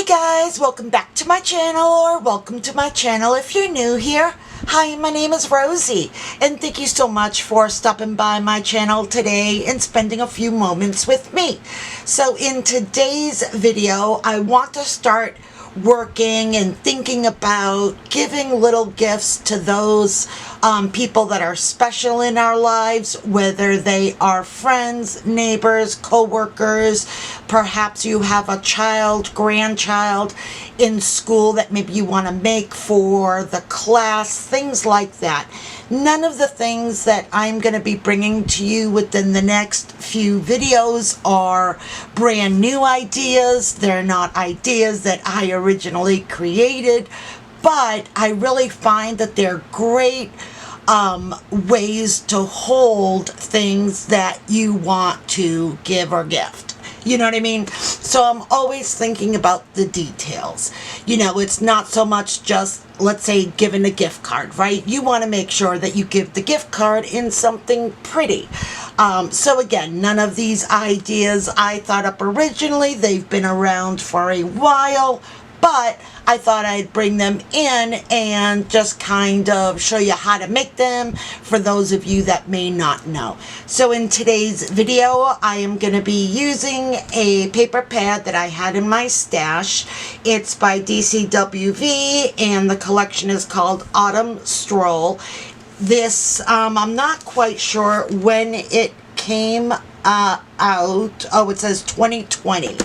Hey guys, welcome back to my channel, or welcome to my channel if you're new here. Hi, my name is Rosie, and thank you so much for stopping by my channel today and spending a few moments with me. So in today's video, I want to start working and thinking about giving little gifts to those people that are special in our lives, whether they are friends, neighbors, co-workers. Perhaps you have a child, grandchild in school that maybe you want to make for the class, things like that. None of the things that I'm going to be bringing to you within the next few videos are brand new ideas. They're not ideas that I originally created, but I really find that they're great ways to hold things that you want to give or gift. You know what I mean? So I'm always thinking about the details. You know, it's not so much just, let's say, giving a gift card, right? You want to make sure that you give the gift card in something pretty. So again, none of these ideas I thought up originally. They've been around for a while, but I thought I'd bring them in and just kind of show you how to make them for those of you that may not know. So in today's video, I am going to be using a paper pad that I had in my stash. It's by DCWV and the collection is called Autumn Stroll. This, I'm not quite sure when it came out. Oh, it says 2020.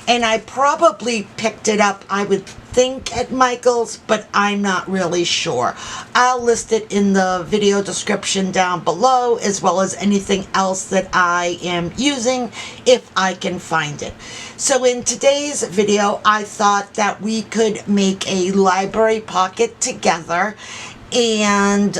And I probably picked it up, I would think, at Michael's, but I'm not really sure. I'll list it in the video description down below, as well as anything else that I am using if I can find it. So in today's video, I thought that we could make a library pocket together and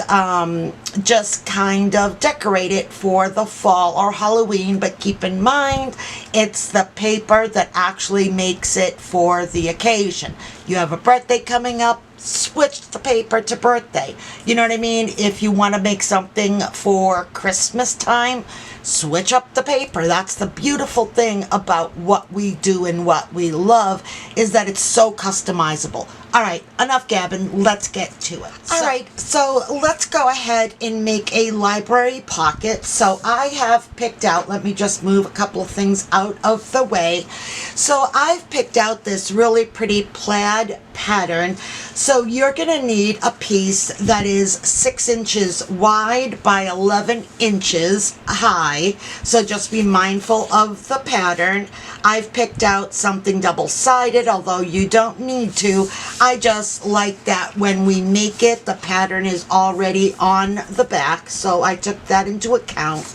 just kind of decorate it for the fall or Halloween, but keep in mind it's the paper that actually makes it for the occasion. You have a birthday coming up, switch the paper to birthday. You know what I mean? If you want to make something for Christmas time, switch up the paper. That's the beautiful thing about what we do and what we love, is that it's so customizable. All right, enough gabbing, let's get to it. All right, so let's go ahead and make a library pocket. So I have picked out, let me just move a couple of things out of the way. So I've picked out this really pretty plaid pattern. So you're gonna need a piece that is 6 inches wide by 11 inches high. So just be mindful of the pattern. I've picked out something double-sided, although you don't need to. I just like that when we make it, the pattern is already on the back, so I took that into account.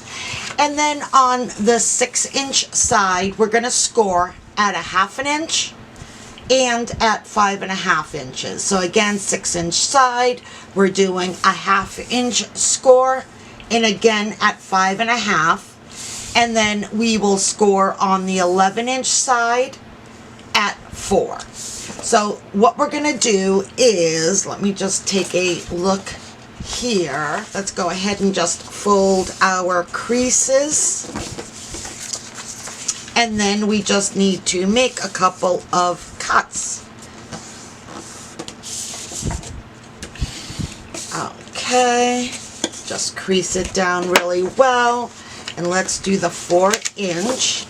And then on the 6-inch side, we're going to score at 1/2 inch and at 5.5 inches. So again, 6-inch side, we're doing a 1/2 inch score, and again at 5.5. And then we will score on the 11-inch side at 4. So what we're going to do is, let me just take a look here. Let's go ahead and just fold our creases. And then we just need to make a couple of cuts. Okay, just crease it down really well. And let's do the 4-inch.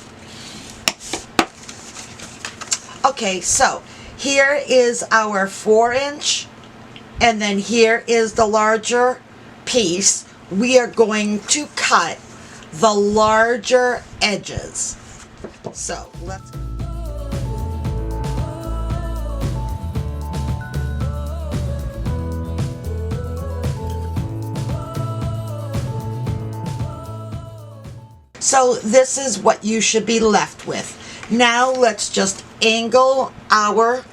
Okay, so here is our 4-inch, and then here is the larger piece. We are going to cut the larger edges. So let's... So this is what you should be left with. Now let's just angle our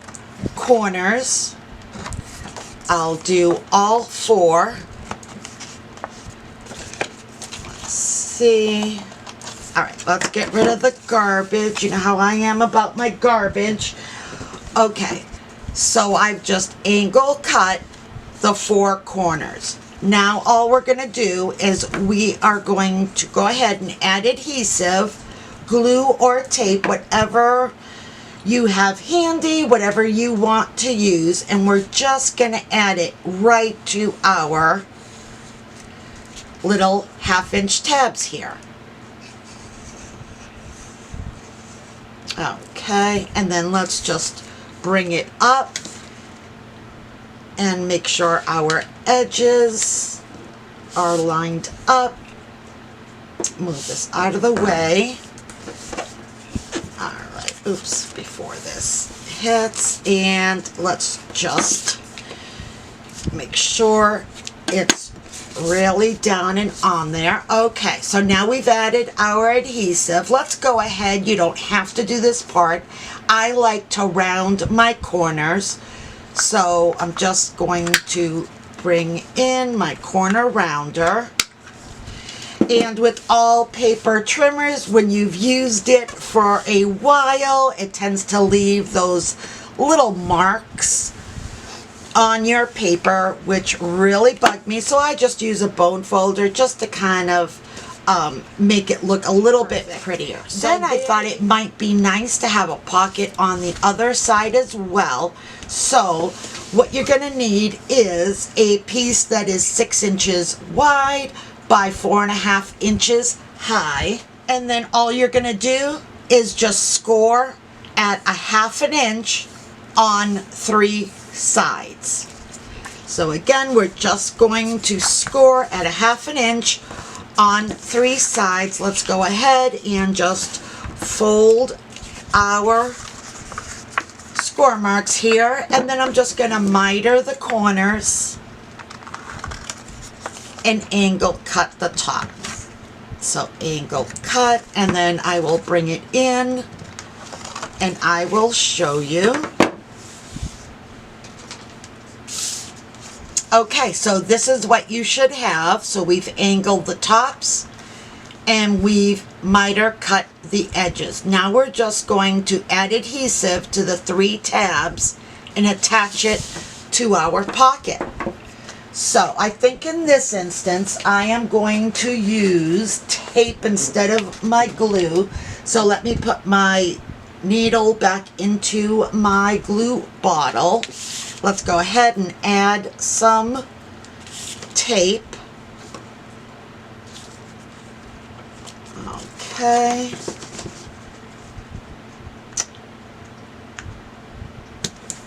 corners. I'll do all 4. Let's see. All right, let's get rid of the garbage. You know how I am about my garbage. Okay, so I've just angle cut the 4 corners. Now all we're going to do is we are going to go ahead and add adhesive, glue or tape, whatever you have handy, whatever you want to use, and we're just going to add it right to our little 1/2-inch tabs here. Okay, and then let's just bring it up and make sure our edges are lined up. Move this out of the way. Alright, oops, before this hits, and let's just make sure it's really down and on there. Okay, so now we've added our adhesive. Let's go ahead. You don't have to do this part. I like to round my corners, so I'm just going to bring in my corner rounder. And with all paper trimmers, when you've used it for a while, it tends to leave those little marks on your paper, which really bug me. So I just use a bone folder just to kind of make it look a little bit prettier. Then I thought it might be nice to have a pocket on the other side as well. So what you're going to need is a piece that is 6 inches wide by 4.5 inches high. And then all you're going to do is just score at 1/2 inch on 3 sides. So again, we're just going to score at 1/2 inch on 3 sides. Let's go ahead and just fold our score marks here, and then I'm just going to miter the corners and angle cut the top. So angle cut, and then I will bring it in and I will show you. Okay, so this is what you should have. So we've angled the tops and we've miter cut the edges. Now we're just going to add adhesive to the 3 tabs and attach it to our pocket. So I think in this instance, I am going to use tape instead of my glue. So let me put my needle back into my glue bottle. Let's go ahead and add some tape. Okay.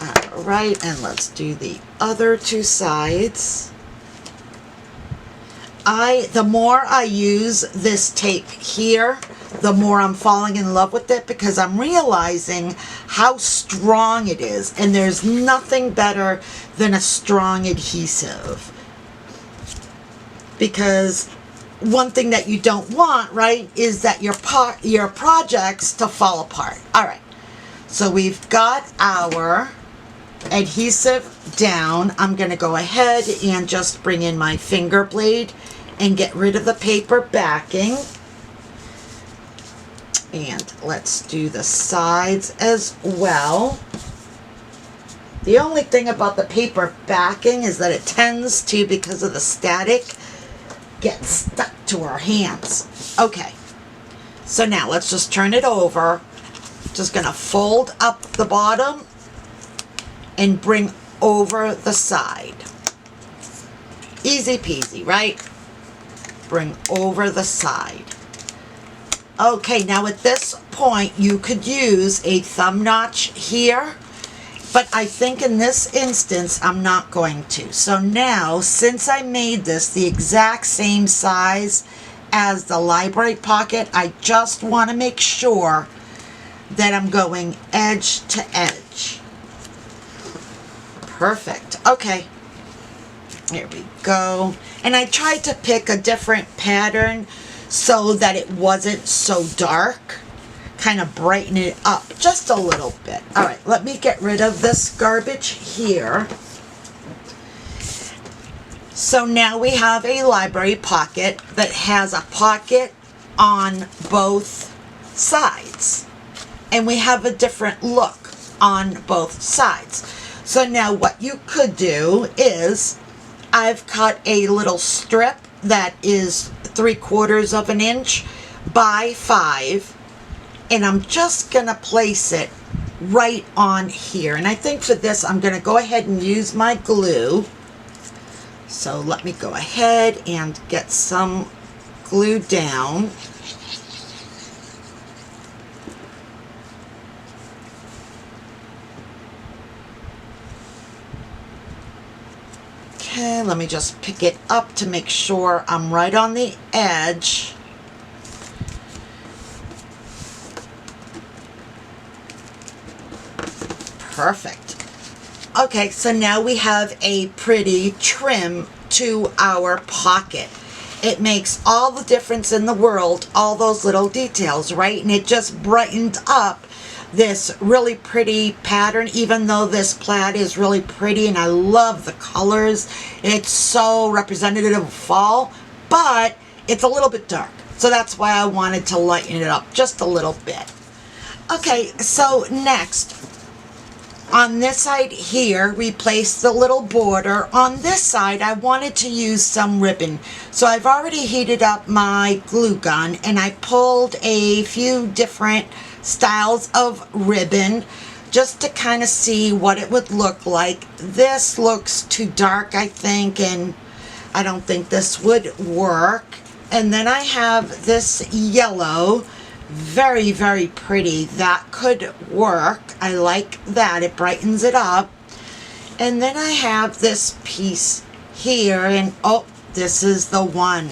All right, and let's do the other 2 sides. The more I use this tape here, the more I'm falling in love with it, because I'm realizing how strong it is, and there's nothing better than a strong adhesive. Because one thing that you don't want, right, is that your projects to fall apart. All right, so we've got our adhesive down. I'm going to go ahead and just bring in my finger blade and get rid of the paper backing. And let's do the sides as well. The only thing about the paper backing is that it tends to, because of the static, get stuck to our hands. Okay, so now let's just turn it over. Just gonna fold up the bottom and bring over the side. Easy peasy, right? Bring over the side. Okay, now at this point, you could use a thumb notch here, but I think in this instance, I'm not going to. So now, since I made this the exact same size as the library pocket, I just want to make sure that I'm going edge to edge. Perfect. Okay. Here we go. And I tried to pick a different pattern so that it wasn't so dark. Kind of brighten it up just a little bit. All right, let me get rid of this garbage here. So now we have a library pocket that has a pocket on both sides. And we have a different look on both sides. So now what you could do is, I've cut a little strip that is 3/4 of an inch by 5, and I'm just gonna place it right on here. And I think for this, I'm going to go ahead and use my glue. So let me go ahead and get some glue down. Okay, let me just pick it up to make sure I'm right on the edge. Perfect. Okay, so now we have a pretty trim to our pocket. It makes all the difference in the world, all those little details, right? And it just brightened up this really pretty pattern, even though this plaid is really pretty and I love the colors. It's so representative of fall, but it's a little bit dark. So that's why I wanted to lighten it up just a little bit. Okay, so next, on this side here, we placed the little border. On this side, I wanted to use some ribbon. So I've already heated up my glue gun and I pulled a few different styles of ribbon just to kind of see what it would look like. This looks too dark, I think, and I don't think this would work. And then I have this yellow, very, very pretty. That could work. I like that. It brightens it up. And then I have this piece here, and oh, this is the one.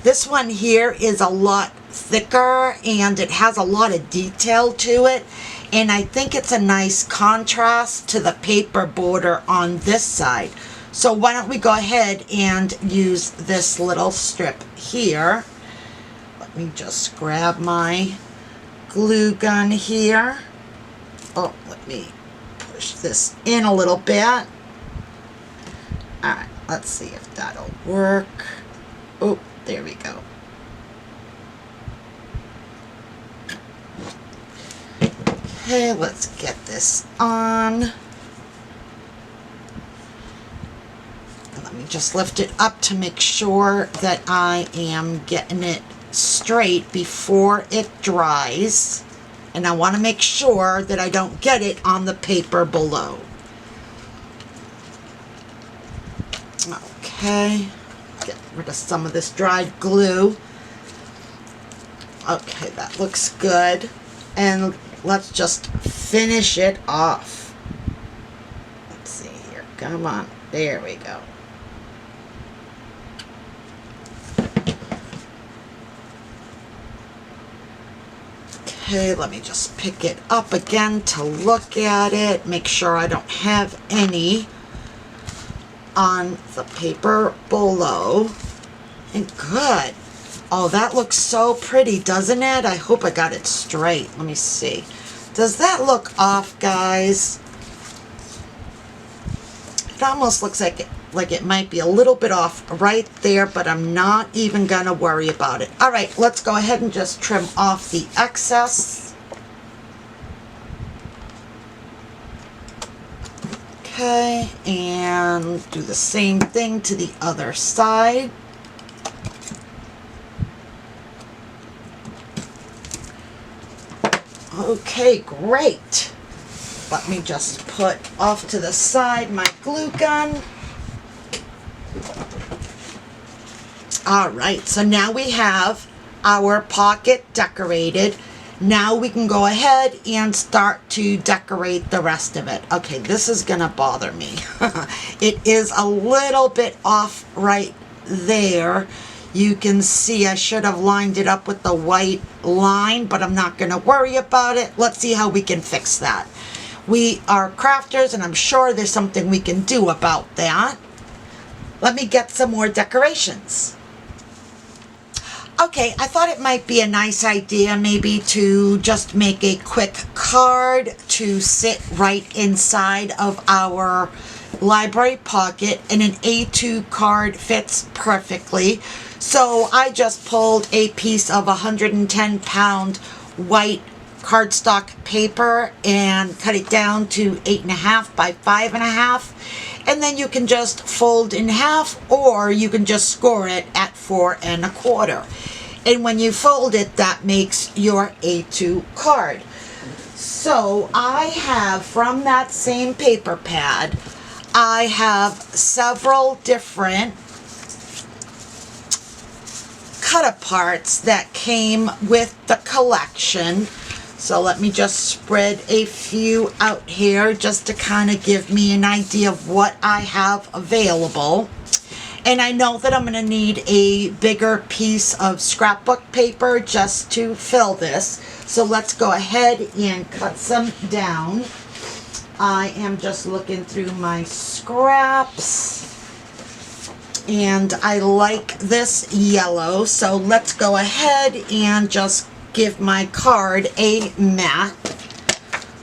This one here is a lot thicker and it has a lot of detail to it, and I think it's a nice contrast to the paper border on this side. So why don't we go ahead and use this little strip here. Let me just grab my glue gun here. Oh, let me push this in a little bit. Alright, let's see if that'll work. Oh, there we go. Okay, let's get this on. And let me just lift it up to make sure that I am getting it straight before it dries. And I want to make sure that I don't get it on the paper below. Okay, get rid of some of this dried glue. Okay, that looks good. And let's just finish it off. Let's see here. Come on. There we go. Okay, let me just pick it up again to look at it. Make sure I don't have any on the paper below. And good. Oh, that looks so pretty, doesn't it? I hope I got it straight. Let me see. Does that look off, guys? It almost looks like it might be a little bit off right there, but I'm not even going to worry about it. All right, let's go ahead and just trim off the excess. Okay, and do the same thing to the other side. Okay, great. Let me just put off to the side my glue gun. All right, so now we have our pocket decorated. Now we can go ahead and start to decorate the rest of it. Okay, this is gonna bother me. It is a little bit off right there. You can see I should have lined it up with the white line, but I'm not gonna worry about it. Let's see how we can fix that. We are crafters, and I'm sure there's something we can do about that. Let me get some more decorations. Okay, I thought it might be a nice idea maybe to just make a quick card to sit right inside of our library pocket, and an A2 card fits perfectly. So I just pulled a piece of 110-pound white cardstock paper and cut it down to 8.5 by 5.5. And then you can just fold in half, or you can just score it at 4.25. And when you fold it, that makes your A2 card. So I have, from that same paper pad, I have several different cut-aparts that came with the collection. So let me just spread a few out here just to kind of give me an idea of what I have available. And I know that I'm going to need a bigger piece of scrapbook paper just to fill this. So let's go ahead and cut some down. I am just looking through my scraps. And I like this yellow. So let's go ahead and just give my card a mat.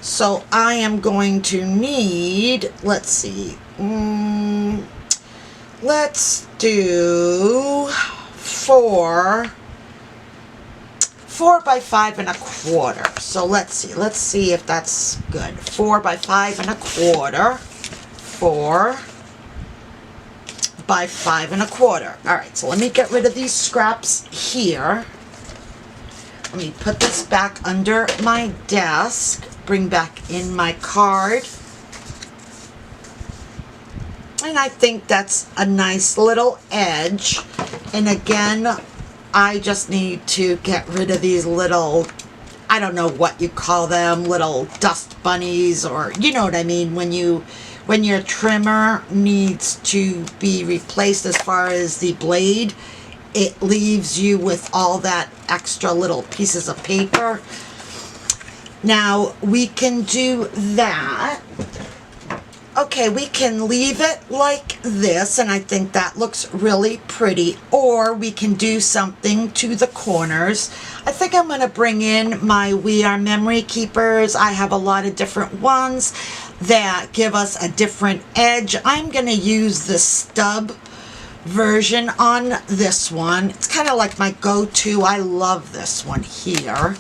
So I am going to need, let's see, let's do 4 by 5 1/4. So let's see if that's good. 4 by 5 1/4. 4 by 5 1/4. All right, so let me get rid of these scraps here. Let me put this back under my desk, bring back in my card. And I think that's a nice little edge. And again, I just need to get rid of these little, I don't know what you call them, little dust bunnies, or you know what I mean, when your trimmer needs to be replaced as far as the blade, it leaves you with all that extra little pieces of paper. Now, we can do that. Okay, we can leave it like this, and I think that looks really pretty. Or we can do something to the corners. I think I'm going to bring in my We Are Memory Keepers. I have a lot of different ones that give us a different edge. I'm going to use the stub version on this one. It's kind of like my go-to. I love this one here.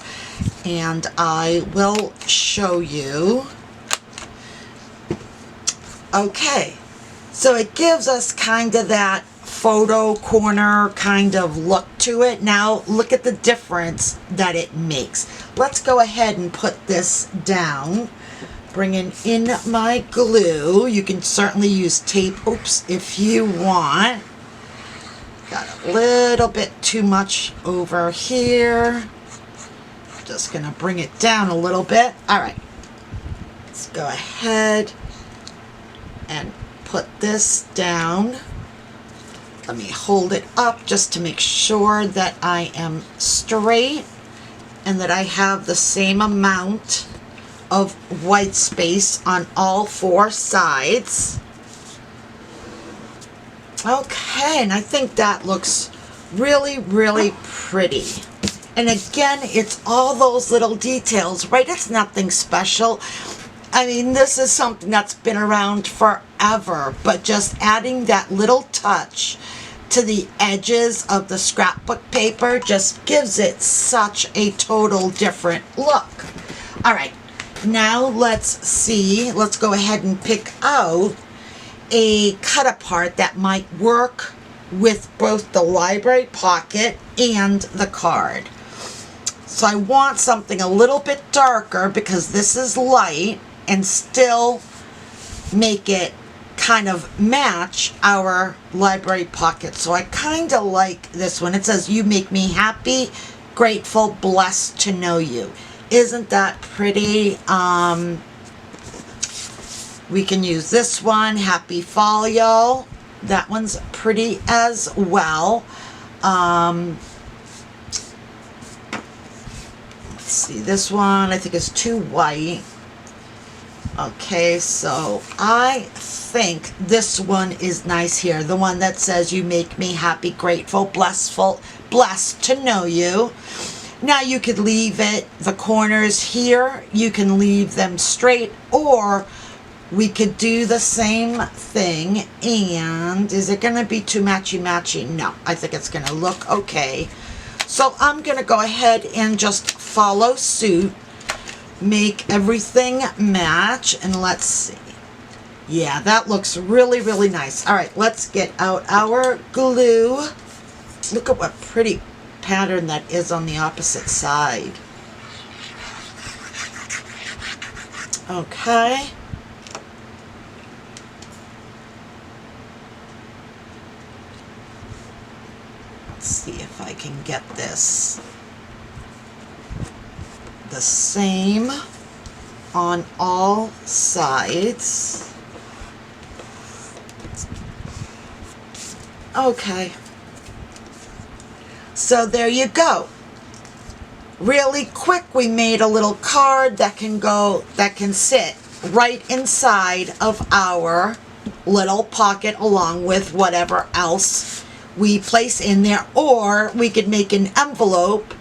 And I will show you. Okay, so it gives us kind of that photo corner kind of look to it. Now look at the difference that it makes. Let's go ahead and put this down. Bringing in my glue. You can certainly use tape, if you want. Got a little bit too much over here. Just gonna bring it down a little bit. All right, let's go ahead and put this down. Let me hold it up just to make sure that I am straight and that I have the same amount of white space on all 4 sides. Okay, and I think that looks really, really pretty. And again, it's all those little details, right? It's nothing special. I mean, this is something that's been around forever, but just adding that little touch to the edges of the scrapbook paper just gives it such a total different look. All right, now let's see. Let's go ahead and pick out a cut-apart that might work with both the library pocket and the card. So I want something a little bit darker because this is light, and still make it kind of match our library pocket. So I kind of like this one. It says, "You make me happy, grateful, blessed to know you." Isn't that pretty? We can use this one, "Happy Fall, y'all." That one's pretty as well. Let's see, this one I think is too white. Okay, so I think this one is nice here. The one that says, "You make me happy, grateful, blessed to know you." Now you could leave it, the corners here, you can leave them straight, or we could do the same thing. And is it going to be too matchy-matchy? No, I think it's going to look okay. So I'm going to go ahead and just follow suit. Make everything match, and let's see. Yeah, that looks really, really nice. All right, let's get out our glue. Look at what pretty pattern that is on the opposite side. Okay. Let's see if I can get this the same on all sides. Okay. So there you go. Really quick, we made a little card that can sit right inside of our little pocket along with whatever else we place in there, or we could make an envelope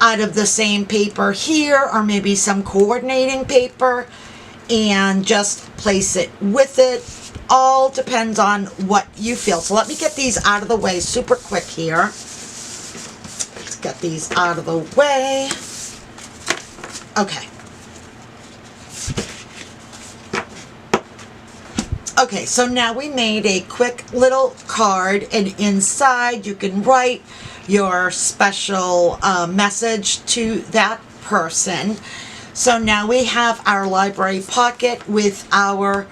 out of the same paper here, or maybe some coordinating paper, and just place it with it. All depends on what you feel. So let me get these out of the way super quick here. Let's get these out of the way. Okay. Okay, so now we made a quick little card, and inside you can write your special message to that person. So now we have our library pocket with our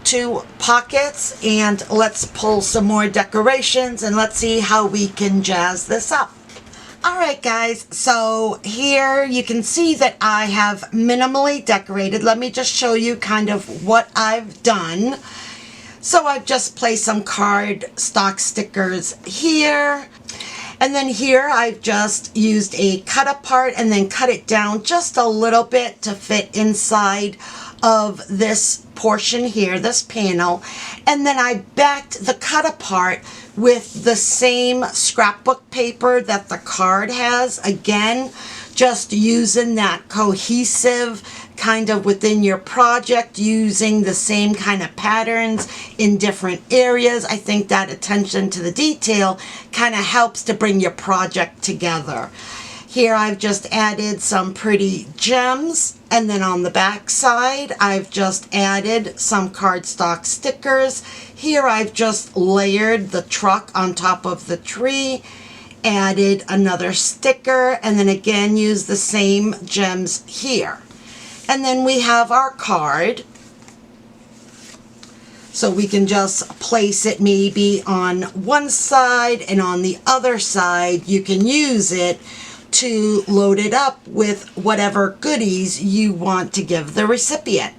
2 pockets, and let's pull some more decorations and let's see how we can jazz this up. Alright guys, so here you can see that I have minimally decorated. Let me just show you kind of what I've done. So I've just placed some cardstock stickers here. And then here I've just used a cut apart and then cut it down just a little bit to fit inside of this portion here, this panel. And then I backed the cut apart with the same scrapbook paper that the card has. Again, just using that cohesive kind of within your project, using the same kind of patterns in different areas. I think that attention to the detail kind of helps to bring your project together. Here I've just added some pretty gems, and then on the back side I've just added some cardstock stickers. Here I've just layered the truck on top of the tree, added another sticker, and then again used the same gems here. And then we have our card. So we can just place it maybe on one side, and on the other side you can use it to load it up with whatever goodies you want to give the recipient.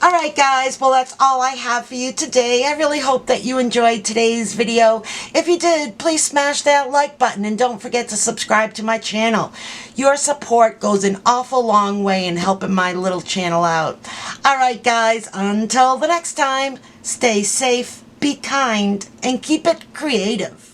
Alright guys, well that's all I have for you today. I really hope that you enjoyed today's video. If you did, please smash that like button and don't forget to subscribe to my channel. Your support goes an awful long way in helping my little channel out. Alright guys, until the next time, stay safe, be kind, and keep it creative.